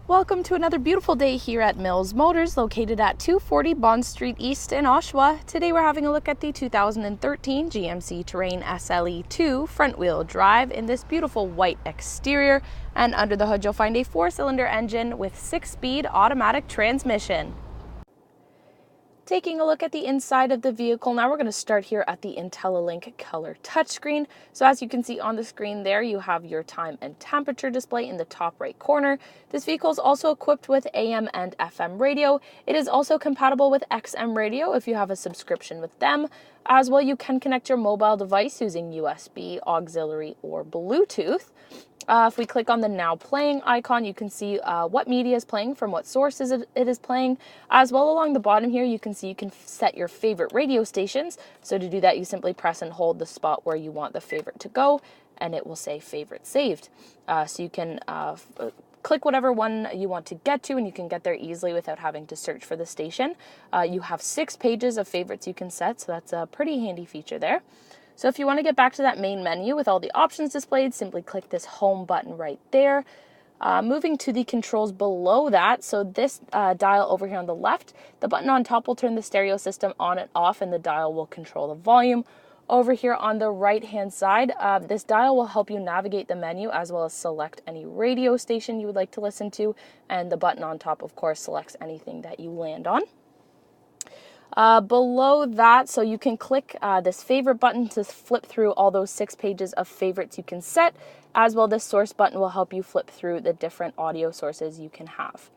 Welcome to another beautiful day here at Mills Motors, located at 240 Bond Street East in Oshawa. Today we're having a look at the 2013 GMC Terrain SLE2 front-wheel drive in this beautiful white exterior. And under the hood you'll find a 4-cylinder engine with 6-speed automatic transmission. Taking a look at the inside of the vehicle, now we're going to start here at the Intellilink color touchscreen. So as you can see on the screen there, you have your time and temperature display in the top right corner. This vehicle is also equipped with AM and FM radio. It is also compatible with XM radio if you have a subscription with them. As well, you can connect your mobile device using USB, auxiliary, or Bluetooth. If we click on the Now Playing icon, you can see what media is playing from what sources it is playing. As well, along the bottom here, you can see you can set your favorite radio stations. So to do that, you simply press and hold the spot where you want the favorite to go, and it will say Favorite Saved. So you can click whatever one you want to get to, and you can get there easily without having to search for the station. You have 6 pages of favorites you can set, so that's a pretty handy feature there. So if you want to get back to that main menu with all the options displayed, simply click this home button right there. Moving to the controls below that, so this dial over here on the left, the button on top will turn the stereo system on and off, and the dial will control the volume. Over here on the right hand side, this dial will help you navigate the menu as well as select any radio station you would like to listen to, and the button on top of course selects anything that you land on. Below that, so you can click this favorite button to flip through all those 6 pages of favorites you can set. As well, this source button will help you flip through the different audio sources you can have.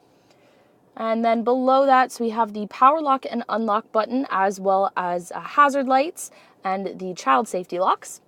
And then below that, so we have the power lock and unlock button, as well as hazard lights and the child safety locks.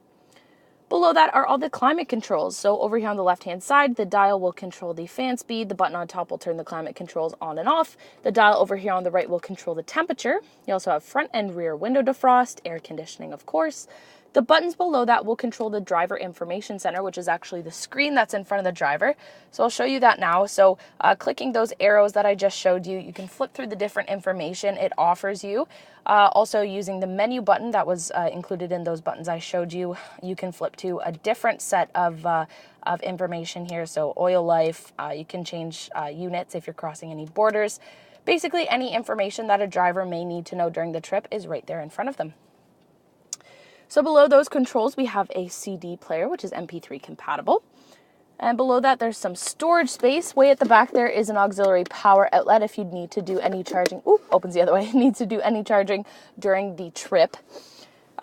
Below that are all the climate controls. So over here on the left-hand side, the dial will control the fan speed. The button on top will turn the climate controls on and off. The dial over here on the right will control the temperature. You also have front and rear window defrost, air conditioning, of course. The buttons below that will control the driver information center, which is actually the screen that's in front of the driver. So I'll show you that now. So clicking those arrows that I just showed you, you can flip through the different information it offers you. Also using the menu button that was included in those buttons I showed you, you can flip to a different set of information here. So oil life, you can change units if you're crossing any borders. Basically any information that a driver may need to know during the trip is right there in front of them. So below those controls, we have a CD player, which is MP3 compatible. And below that, there's some storage space. Way at the back there is an auxiliary power outlet if you need to do any charging. Oop, opens the other way. Needs to do any charging during the trip.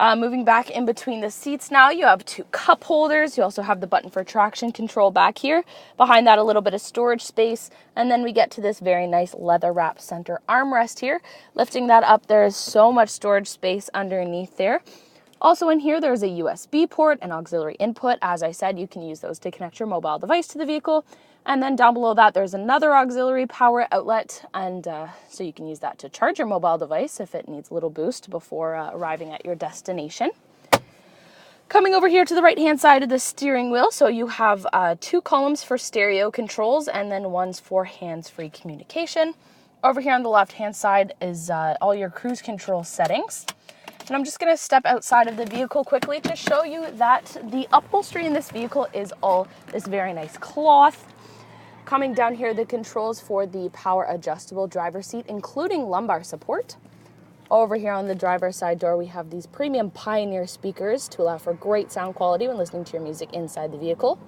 Moving back in between the seats now, you have 2 cup holders. You also have the button for traction control back here. Behind that, a little bit of storage space. And then we get to this very nice leather wrap center armrest here. Lifting that up, there is so much storage space underneath there. Also in here, there's a USB port and auxiliary input. As I said, you can use those to connect your mobile device to the vehicle. And then down below that, there's another auxiliary power outlet. And so you can use that to charge your mobile device if it needs a little boost before arriving at your destination. Coming over here to the right-hand side of the steering wheel, so you have 2 columns for stereo controls and then one's for hands-free communication. Over here on the left-hand side is all your cruise control settings. And I'm just going to step outside of the vehicle quickly to show you that the upholstery in this vehicle is all this very nice cloth. Coming down here, the controls for the power adjustable driver seat, including lumbar support. Over here on the driver's side door, we have these premium Pioneer speakers to allow for great sound quality when listening to your music inside the vehicle.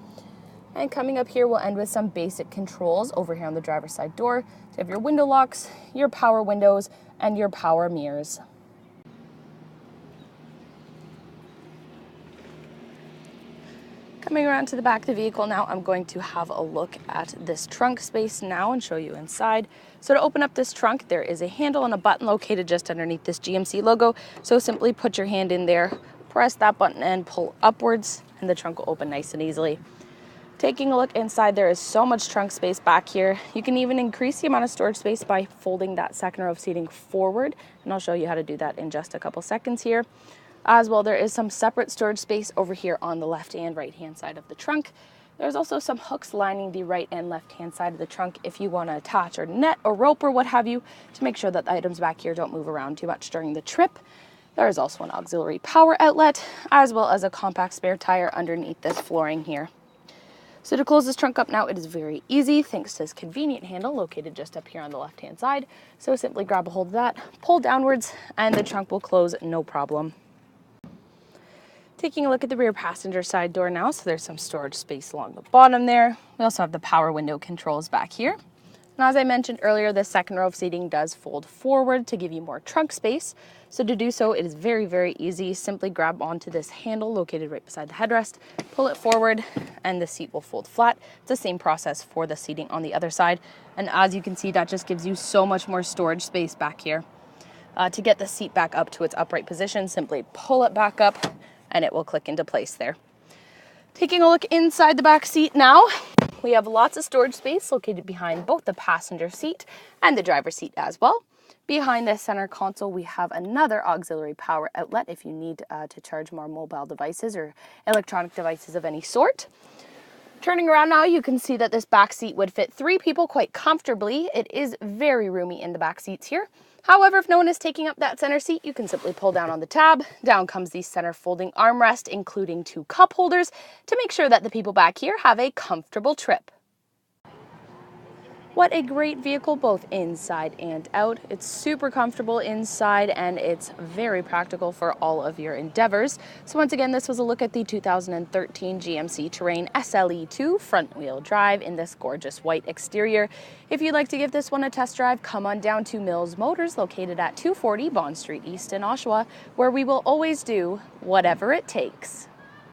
And coming up here, we'll end with some basic controls over here on the driver's side door. So you have your window locks, your power windows, and your power mirrors. Coming around to the back of the vehicle now, I'm going to have a look at this trunk space now and show you inside. So to open up this trunk, there is a handle and a button located just underneath this GMC logo. So simply put your hand in there, press that button and pull upwards, and the trunk will open nice and easily. Taking a look inside, there is so much trunk space back here. You can even increase the amount of storage space by folding that second row of seating forward, and I'll show you how to do that in just a couple seconds here. As well, there is some separate storage space over here on the left and right hand side of the trunk. There's also some hooks lining the right and left hand side of the trunk if you want to attach or net or rope or what have you to make sure that the items back here don't move around too much during the trip. There is also an auxiliary power outlet as well as a compact spare tire underneath this flooring here. So to close this trunk up now, it is very easy thanks to this convenient handle located just up here on the left-hand side. So simply grab a hold of that, pull downwards, and the trunk will close no problem. Taking a look at the rear passenger side door now, so there's some storage space along the bottom there. We also have the power window controls back here. And as I mentioned earlier, this second row of seating does fold forward to give you more trunk space. So to do so, it is very, very easy. Simply grab onto this handle located right beside the headrest, pull it forward, and the seat will fold flat. It's the same process for the seating on the other side. And as you can see, that just gives you so much more storage space back here. To get the seat back up to its upright position, simply pull it back up and it will click into place there. Taking a look inside the back seat now, we have lots of storage space located behind both the passenger seat and the driver's seat as well. Behind the center console, we have another auxiliary power outlet if you need to charge more mobile devices or electronic devices of any sort. Turning around now, you can see that this back seat would fit 3 people quite comfortably. It is very roomy in the back seats here. However, if no one is taking up that center seat, you can simply pull down on the tab. Down comes the center folding armrest, including 2 cup holders to make sure that the people back here have a comfortable trip. What a great vehicle, both inside and out. It's super comfortable inside and it's very practical for all of your endeavors. So once again, this was a look at the 2013 GMC Terrain SLE2 front wheel drive in this gorgeous white exterior. If you'd like to give this one a test drive, come on down to Mills Motors, located at 240 Bond Street East in Oshawa, where we will always do whatever it takes.